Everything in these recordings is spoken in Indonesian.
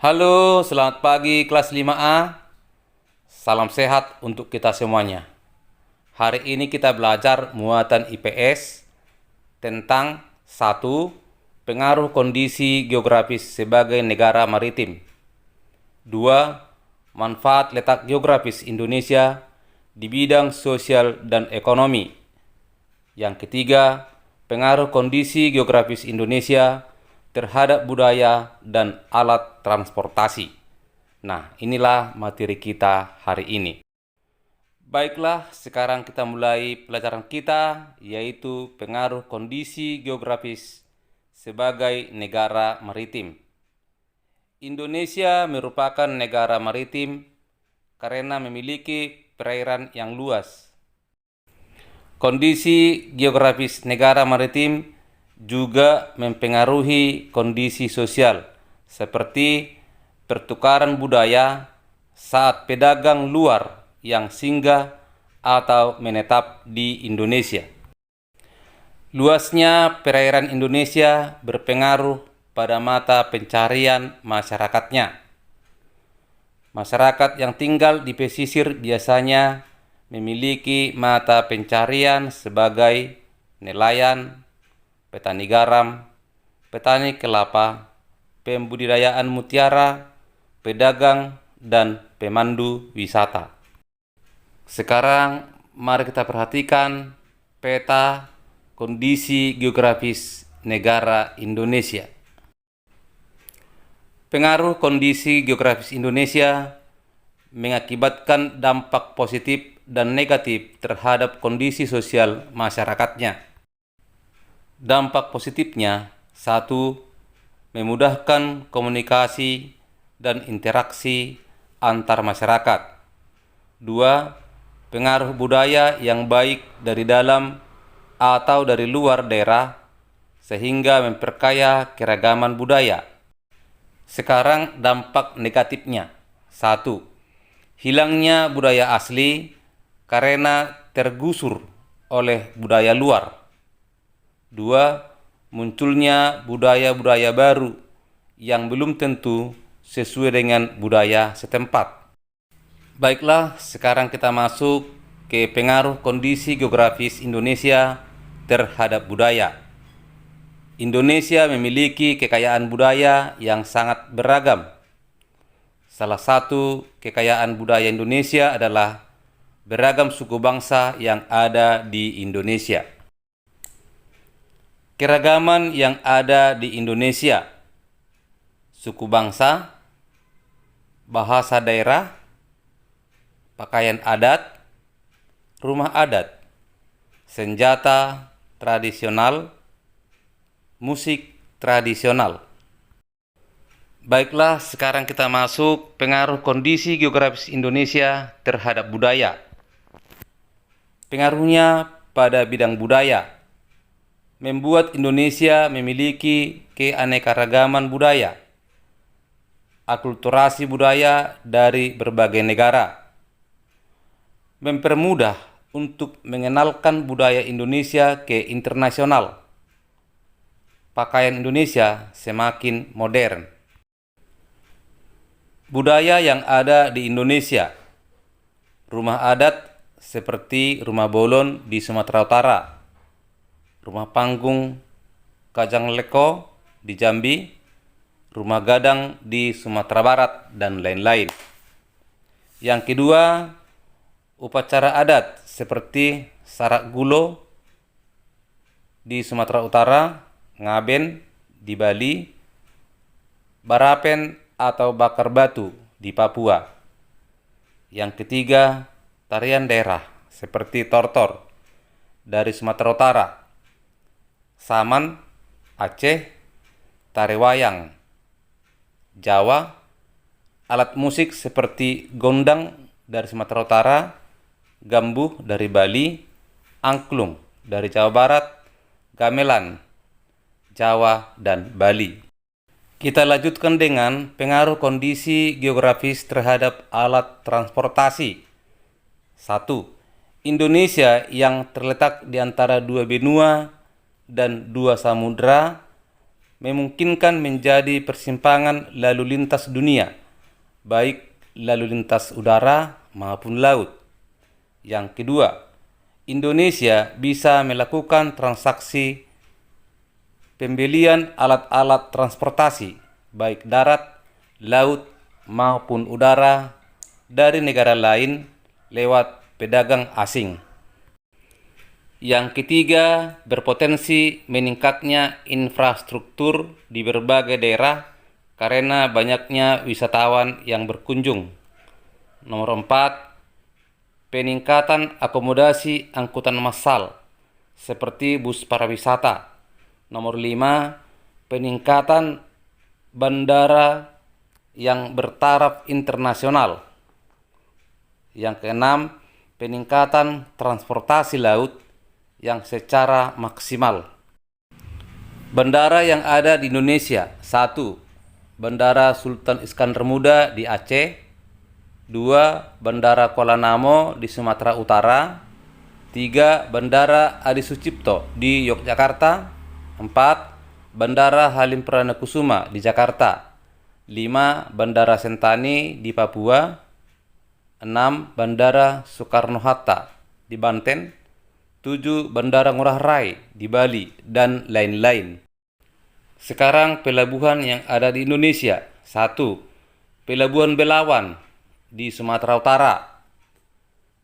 Halo, selamat pagi kelas 5A. Salam sehat untuk kita semuanya. Hari ini kita belajar muatan IPS tentang 1. Pengaruh kondisi geografis sebagai negara maritim. 2. Manfaat letak geografis Indonesia di bidang sosial dan ekonomi. Yang ketiga, pengaruh kondisi geografis Indonesia terhadap budaya dan alat transportasi. Nah, inilah materi kita hari ini. Baiklah, sekarang kita mulai pelajaran kita, yaitu pengaruh kondisi geografis sebagai negara maritim. Indonesia merupakan negara maritim karena memiliki perairan yang luas. Kondisi geografis negara maritim juga mempengaruhi kondisi sosial, seperti pertukaran budaya saat pedagang luar yang singgah atau menetap di Indonesia. Luasnya perairan Indonesia berpengaruh pada mata pencarian masyarakatnya. Masyarakat yang tinggal di pesisir biasanya memiliki mata pencarian sebagai nelayan, petani garam, petani kelapa, pembudidayaan mutiara, pedagang, dan pemandu wisata. Sekarang mari kita perhatikan peta kondisi geografis negara Indonesia. Pengaruh kondisi geografis Indonesia mengakibatkan dampak positif dan negatif terhadap kondisi sosial masyarakatnya. Dampak positifnya, 1. Memudahkan komunikasi dan interaksi antar masyarakat. 2. Pengaruh budaya yang baik dari dalam atau dari luar daerah sehingga memperkaya keragaman budaya. Sekarang dampak negatifnya. 1. Hilangnya budaya asli karena tergusur oleh budaya luar. 2. Munculnya budaya-budaya baru yang belum tentu sesuai dengan budaya setempat. Baiklah, sekarang kita masuk ke pengaruh kondisi geografis Indonesia terhadap budaya. Indonesia memiliki kekayaan budaya yang sangat beragam. Salah satu kekayaan budaya Indonesia adalah beragam suku bangsa yang ada di Indonesia. Keragaman yang ada di Indonesia: suku bangsa, bahasa daerah, pakaian adat, rumah adat, senjata tradisional, musik tradisional. Baiklah, sekarang kita masuk pengaruh kondisi geografis Indonesia terhadap budaya. Pengaruhnya pada bidang budaya membuat Indonesia memiliki keanekaragaman budaya, akulturasi budaya dari berbagai negara, mempermudah untuk mengenalkan budaya Indonesia ke internasional. Pakaian Indonesia semakin modern. Budaya yang ada di Indonesia: rumah adat seperti rumah Bolon di Sumatera Utara, rumah panggung Kajang Leko di Jambi, rumah gadang di Sumatera Barat, dan lain-lain. Yang kedua, upacara adat seperti Sarak Gulo di Sumatera Utara, Ngaben di Bali, Barapen atau bakar batu di Papua. Yang ketiga, tarian daerah seperti Tortor dari Sumatera Utara, Saman, Aceh, tari wayang, Jawa, alat musik seperti gondang dari Sumatera Utara, gambuh dari Bali, angklung dari Jawa Barat, gamelan, Jawa, dan Bali. Kita lanjutkan dengan pengaruh kondisi geografis terhadap alat transportasi. 1. Indonesia yang terletak di antara dua benua dan dua samudra memungkinkan menjadi persimpangan lalu lintas dunia, baik lalu lintas udara maupun laut. Yang kedua, Indonesia bisa melakukan transaksi pembelian alat-alat transportasi, baik darat, laut, maupun udara dari negara lain lewat pedagang asing. Yang ketiga, berpotensi meningkatnya infrastruktur di berbagai daerah karena banyaknya wisatawan yang berkunjung. Nomor 4, peningkatan akomodasi angkutan massal seperti bus pariwisata. Nomor 5, peningkatan bandara yang bertaraf internasional. Yang keenam, peningkatan transportasi laut yang secara maksimal. Bandara yang ada di Indonesia: 1. Bandara Sultan Iskandar Muda di Aceh. 2. Bandara Kuala Namu di Sumatera Utara. 3. Bandara Adi Sucipto di Yogyakarta. 4. Bandara Halim Perdanakusuma di Jakarta. 5. Bandara Sentani di Papua. 6. Bandara Soekarno-Hatta di Banten. 7. Bandara Ngurah Rai di Bali, dan lain-lain. Sekarang pelabuhan yang ada di Indonesia: 1. Pelabuhan Belawan di Sumatera Utara.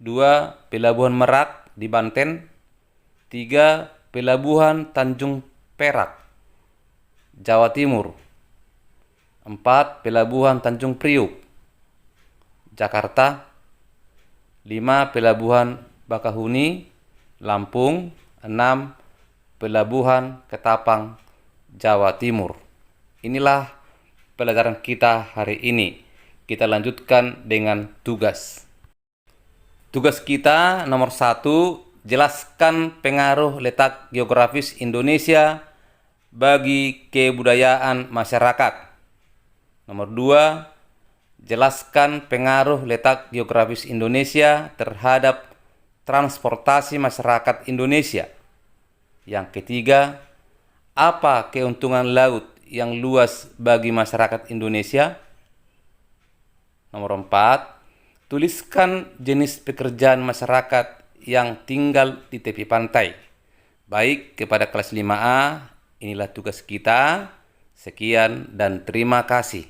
2. Pelabuhan Merak di Banten. 3. Pelabuhan Tanjung Perak, Jawa Timur. 4. Pelabuhan Tanjung Priuk, Jakarta. 5. Pelabuhan Bakahuni, Lampung. 6. Pelabuhan Ketapang, Jawa Timur. Inilah pelajaran kita hari ini. Kita lanjutkan dengan tugas. Tugas kita nomor 1, jelaskan pengaruh letak geografis Indonesia bagi kebudayaan masyarakat. Nomor 2, jelaskan pengaruh letak geografis Indonesia terhadap transportasi masyarakat Indonesia. Yang ketiga, apa keuntungan laut yang luas bagi masyarakat Indonesia? Nomor 4, tuliskan jenis pekerjaan masyarakat yang tinggal di tepi pantai. Baik, kepada kelas 5A, inilah tugas kita. Sekian dan terima kasih.